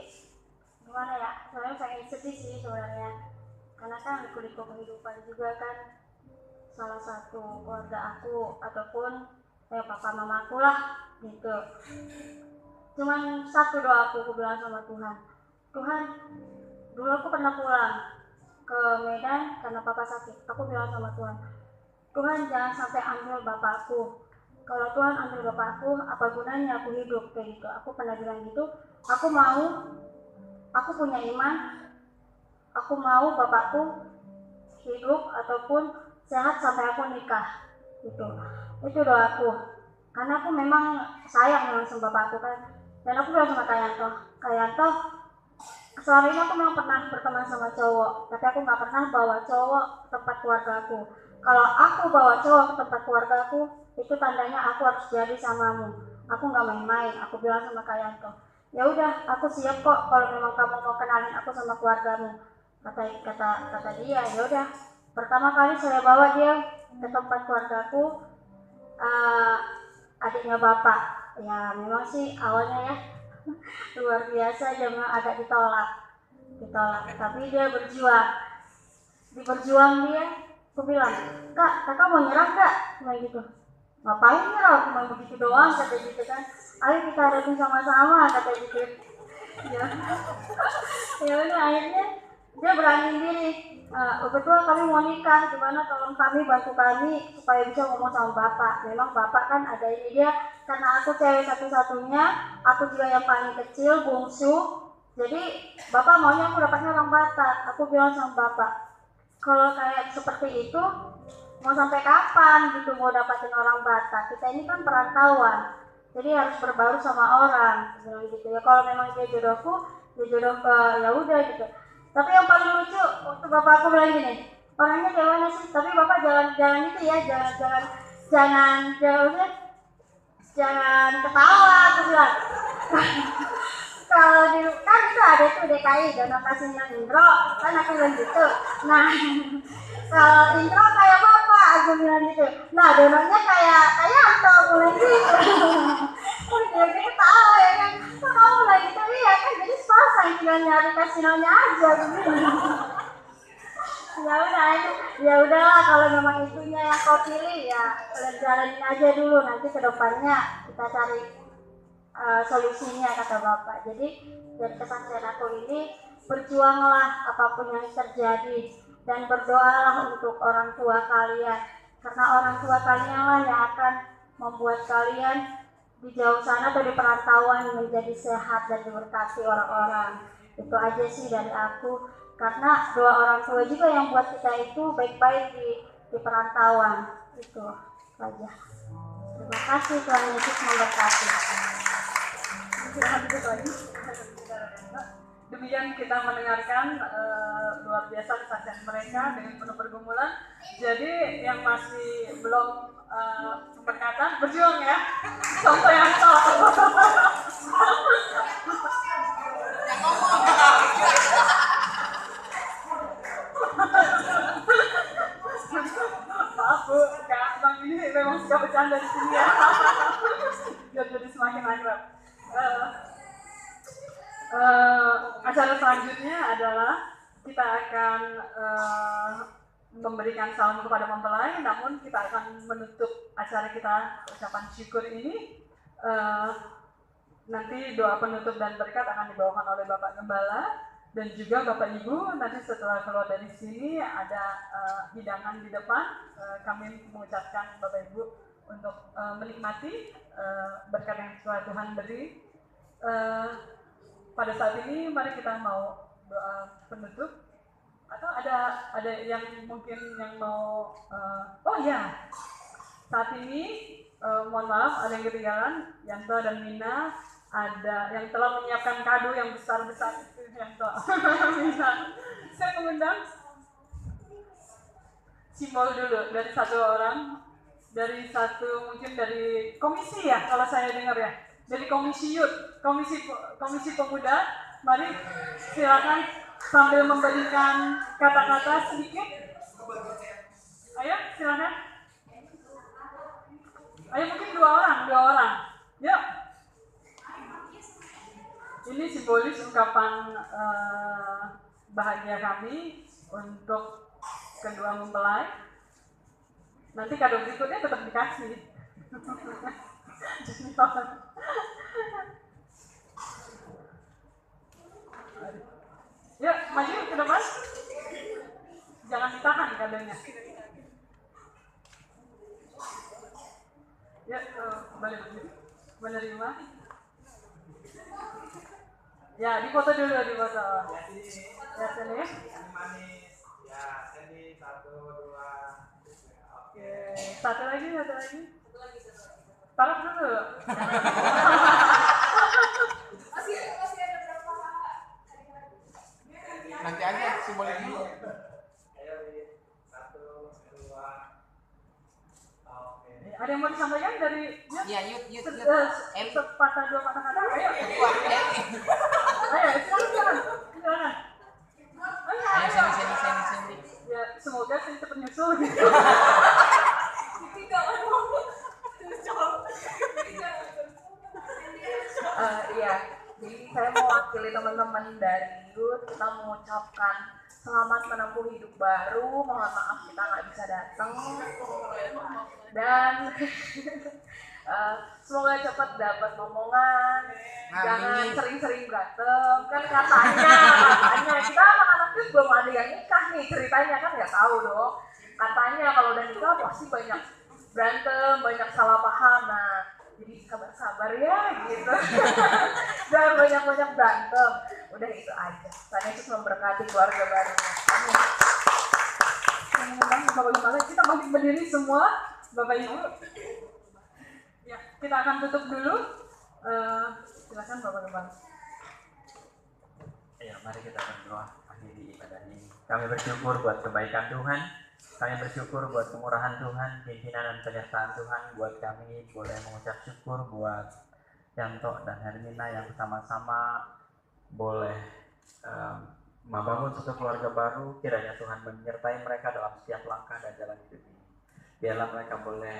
gimana ya, saya pengen sedih sih sebenarnya, karena kan liku-liku kehidupan juga kan salah satu keluarga aku ataupun papa mamaku lah gitu. Cuman satu doa aku bilang sama Tuhan, Tuhan, dulu aku pernah pulang ke Medan karena papa sakit. Aku bilang sama Tuhan, Tuhan jangan sampai ambil bapakku. Kalau Tuhan ambil bapakku, apa gunanya aku hidup kayak gitu. Aku pernah bilang gitu. Aku punya iman. Aku mau bapakku hidup ataupun sehat sampai aku nikah. Gitu. Itu doaku. Karena aku memang sayang dengan sama bapakku kan. Dan aku bilang sama Kak Yanto, selama ini aku memang pernah berteman sama cowok, tapi aku nggak pernah bawa cowok ke tempat keluarga aku. Kalau aku bawa cowok ke tempat keluarga aku, itu tandanya aku harus jadi samamu. Aku nggak main-main. Aku bilang sama Kak Yanto, ya udah, aku siap kok kalau memang kamu mau kenalin aku sama keluargamu. Kata dia, ya udah. Pertama kali saya bawa dia ke tempat keluargaku, adiknya bapak. Ya memang sih awalnya ya luar biasa, dia memang agak ditolak, tapi dia berjuang. Di berjuang dia, aku bilang, kakak mau nyerah gak? Kayak gitu. Ngapain nyerah? Cuma begitu doang, kata gitu kan. Ayo kita hadapin sama-sama, kata gitu. Ya udah, akhirnya dia berani diri. Betul kami mau nikah, gimana tolong kami, bantu kami supaya bisa ngomong sama bapak. Memang bapak kan ada ini dia, karena aku cewek satu-satunya, aku juga yang paling kecil, bungsu. Jadi bapak maunya aku dapatnya orang Batak. Aku bilang sama bapak, kalau kayak seperti itu mau sampai kapan gitu mau dapatin orang Batak? Kita ini kan perantauan, jadi harus berbaur sama orang. Bilang gitu ya, kalau memang dia jodohku, dia jodoh ke ya udah gitu. Tapi yang paling lucu waktu bapak aku bilang gini, orangnya kayak mana sih? Tapi bapak jangan itu ya, jangan ketawa, aku bilang. Kalau di kan itu ada tuh DKI, dana kasihnya Indro, kan aku bilang gitu. Nah, kalau Indro kayak bapak, aku bilang gitu. Nah, donornya kayak Anto, aku bilang gitu. Dia ketawa ya kan, kok kamu lagi gitu, iya kan jadi sepasang, tinggal nyari kasinonya aja gitu. Ya udahlah, kalau memang itunya yang kau pilih ya jalanin aja dulu, nanti kedepannya kita cari solusinya, kata bapak. Jadi dari kesaksian aku ini, berjuanglah apapun yang terjadi dan berdoalah untuk orang tua kalian, karena orang tua kalian lah yang akan membuat kalian di jauh sana atau di perantauan menjadi sehat dan diberkati orang-orang. Itu aja sih dari aku, karena doa orang tua juga yang buat kita itu baik-baik di perantauan. Itu aja. Terima kasih, Tuhan Yesus memberkati. Demikian kita mendengarkan luar biasa kesaksian mereka dengan penuh pergumulan. Jadi yang masih belum berkata, berjuang ya. Contoh yang maaf Bu, Kak Bang ini memang suka bercanda di sini ya. Biar jadi semakin akrab. Acara selanjutnya adalah kita akan memberikan salam kepada mempelai, namun kita akan menutup acara kita ucapan syukur ini. Nanti doa penutup dan berkat akan dibawakan oleh Bapak Gembala dan juga Bapak Ibu. Nanti setelah keluar dari sini ada hidangan di depan. Kami mengucapkan Bapak Ibu untuk menikmati berkat yang Tuhan beri. Pada saat ini mari kita mau doa penutup, atau ada yang mungkin yang mau oh ya, saat ini mohon maaf ada yang ketinggalan. Yanto dan Mina ada yang telah menyiapkan kado yang besar-besar itu. Yanto Mina, saya mengundang simbol dulu dari satu orang dari satu mungkin dari komisi ya kalau saya dengar ya, dari komisi youth, komisi pemuda. Mari silakan sambil memberikan kata-kata sedikit. Ayo silakan. Ayo mungkin dua orang. Yuk. Ini simbolis ungkapan bahagia kami untuk kedua mempelai. Nanti kado berikutnya tetap dikasih. Yuk, maju ke depan. Jangan ditahan kadonya. Ya, balik menerima. Ya, difoto dulu, difoto. Ya, sini. Manis. Ya, sini 1, 2. Oke, satu lagi. Taruh dulu. Masih ada berapa hari-hari? Nanti aja simbolik dulu. Ayo, 1, 2. Oke. Ada yang mau disampaikan dari Iya, yuk. sepatah dua patah kata? Ayo. Ayo, silakan. Ayo, sini. Ya, semoga saya cepat nyusul gitu. Iya, jadi saya mewakili teman-teman dari youth, kita mengucapkan selamat menempuh hidup baru. Mohon maaf kita nggak bisa datang dan semoga cepat dapat momongan. Jangan sering-sering berantem. Kan katanya kita anak-anak youth belum ada yang nikah nih, ceritanya kan nggak tahu dong. Katanya kalau udah nikah pasti banyak berantem, banyak salah paham. Nah, jadi sabar ya gitu. Jangan banyak-banyak berantem. Udah itu aja. Tuhan Yesus memberkati keluarga baru. Amin. Bapak-bapak, kita masih berdiri semua, Bapak Ibu. Ya, kita akan tutup dulu. Silakan Bapak-bapak. Ya, mari kita berdoa akhiri ibadah ini. Kami bersyukur buat kebaikan Tuhan. Kami bersyukur buat kemurahan Tuhan, pimpinan dan penyertaan Tuhan buat kami boleh mengucap syukur buat Yanto dan Hermina yang bersama-sama boleh membangun satu keluarga baru. Kiranya Tuhan menyertai mereka dalam setiap langkah dan jalan hidup ini. Biarlah mereka boleh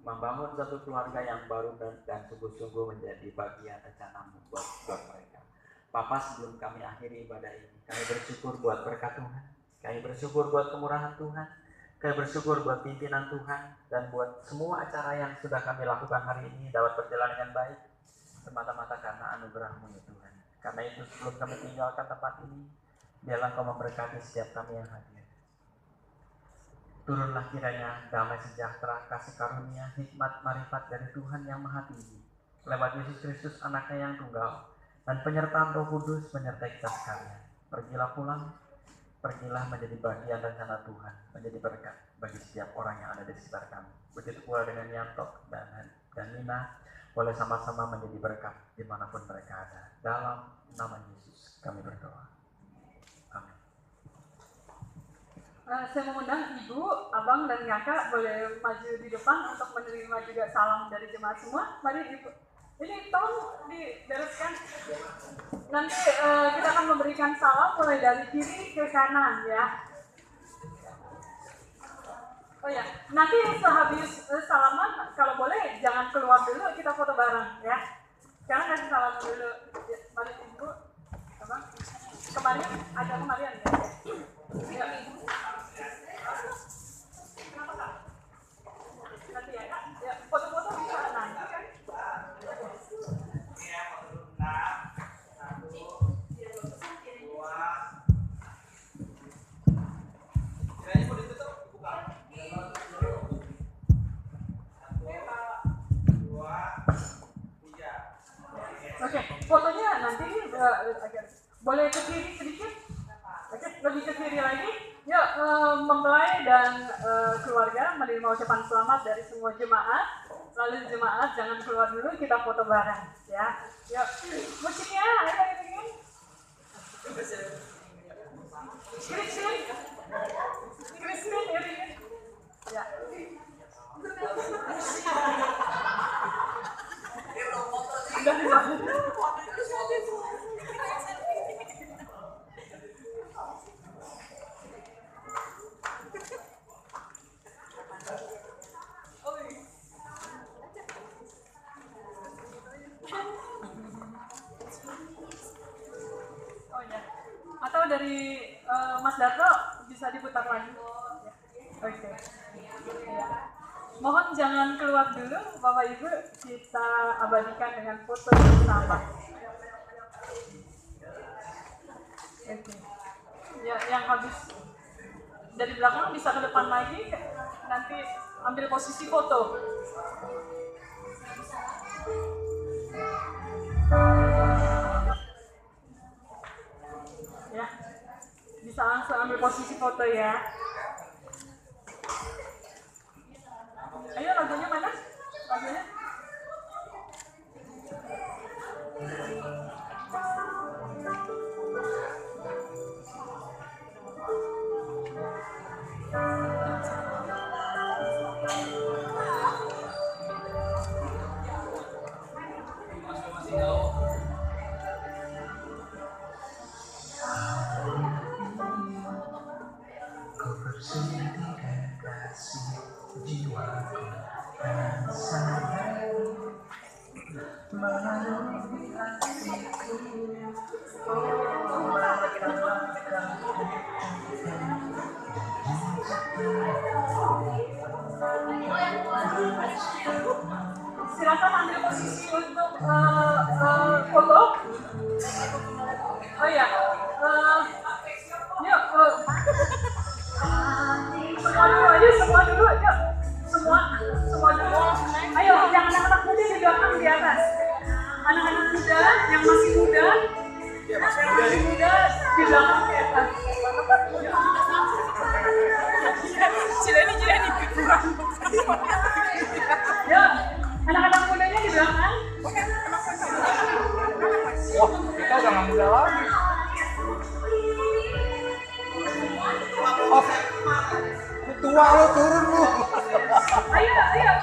membangun satu keluarga yang baru dan sungguh-sungguh menjadi bagian rencana-Mu buat mereka. Bapa, sebelum kami akhiri ibadah ini, kami bersyukur buat berkat Tuhan. Kami bersyukur buat kemurahan Tuhan. Kami bersyukur buat pimpinan Tuhan dan buat semua acara yang sudah kami lakukan hari ini dapat berjalan dengan baik semata-mata karena anugerah-Mu ya Tuhan. Karena itu sebelum kami tinggalkan tempat ini, biarlah Kau memberkati setiap kami yang hadir. Turunlah kiranya damai sejahtera, kasih karunia, hikmat, marifat dari Tuhan yang Maha Tinggi lewat Yesus Kristus anaknya yang tunggal dan penyertaan Roh Kudus menyertai kita sekalian. Pergilah pulang. Pergilah menjadi bagian rencana Tuhan, menjadi berkat bagi setiap orang yang ada di sekitar kami. Begitu pula dengan Yanto dan Nina, boleh sama-sama menjadi berkat dimanapun mereka ada. Dalam nama Yesus kami berdoa. Amin. Saya mengundang Ibu, Abang, dan Kakak boleh maju di depan untuk menerima juga salam dari jemaat semua. Mari Ibu. Ini tolong dibereskan. Nanti kita akan memberikan salam mulai dari kiri ke kanan ya. Oh ya, nanti sehabis salaman kalau boleh jangan keluar dulu, kita foto bareng ya. Sekarang kasih salam dulu. Ya, mari Ibu. Apa? Kemarin ada kemarin ya. Ya. Kenapa Kak? Nanti ya Kak. Ya, foto-foto bisa nanti kan. Oke, fotonya nanti boleh ke kiri sedikit. Oke, lebih ke kiri lagi. Yuk, mempelai dan keluarga menerima ucapan selamat dari semua jemaat. Lalu jemaat jangan keluar dulu, kita foto bareng ya. Yuk, musiknya ayo ini. Kristin iringin. Ya. dari Mas Darto bisa diputar lagi. Oke. Ya. Mohon jangan keluar dulu, Bapak Ibu, kita abadikan dengan foto bersama. Oke. Ya, yang habis dari belakang bisa ke depan lagi, nanti ambil posisi foto. Ya, bisa langsung ambil posisi foto ya. Ayo, lagunya mana? Lagunya? Silakan ambil posisi untuk foto. Oh ya, yuk, semua dulu aja, semua dulu, yuk, semua dulu. Ayo, yang anak-anak muda di belakang di atas. Anak-anak muda yang masih muda di belakang di atas. Cileni kurang. Ya, anak-anak mudanya di belakang. Wah, kita udah nggak muda lagi. Oh, tua lo turun lu. Ayo,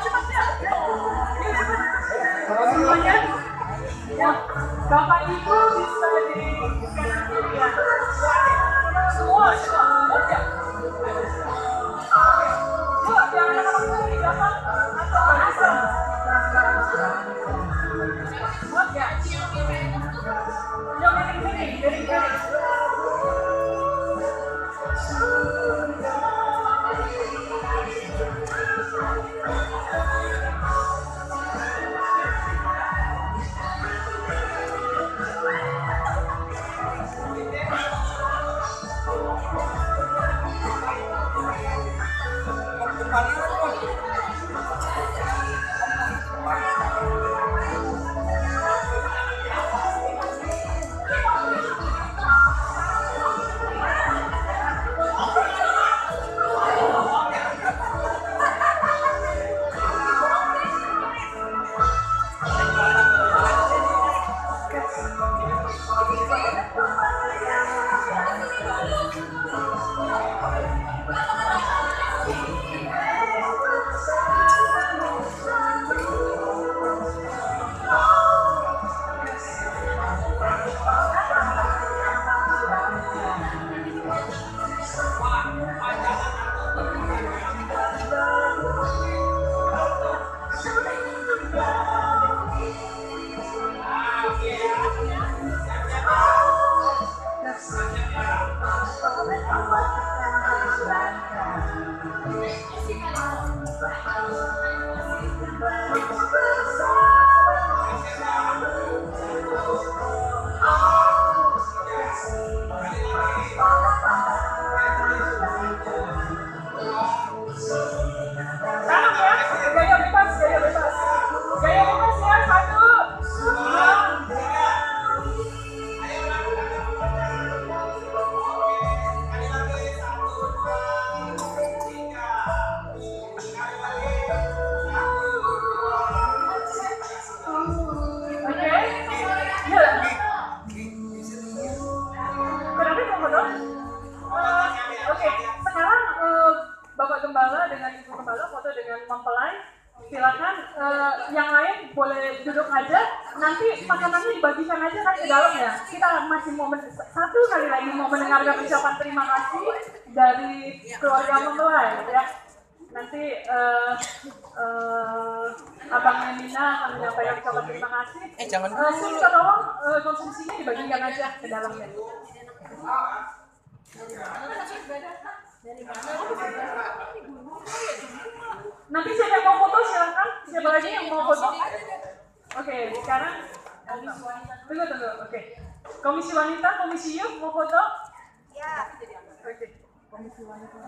cepat ya. Yuk, cepat. Semuanya. Ya, Bapak Ibu bisa di kanan kiri ya. Semua. Oke. Yuk, yang anak-anak muda di belakang atau barisan. Buat ya. Yuk, miring. silakan yang lain boleh duduk aja, nanti makanannya dibagikan aja kan ke dalam ya. Kita masih mau satu kali lagi mau mendengarkan ucapan terima kasih dari keluarga mempelai ya. Nanti Abang Nina akan menyampaikan ucapan terima kasih. Minta tolong konsumsinya dibagikan aja ke dalamnya. Nanti siapa yang mau foto silakan. Siapa lagi yang mau foto? Oke, sekarang tunggu. Oke. Komisi wanita, komisi youth mau foto? Ya. Oke. Komisi wanita.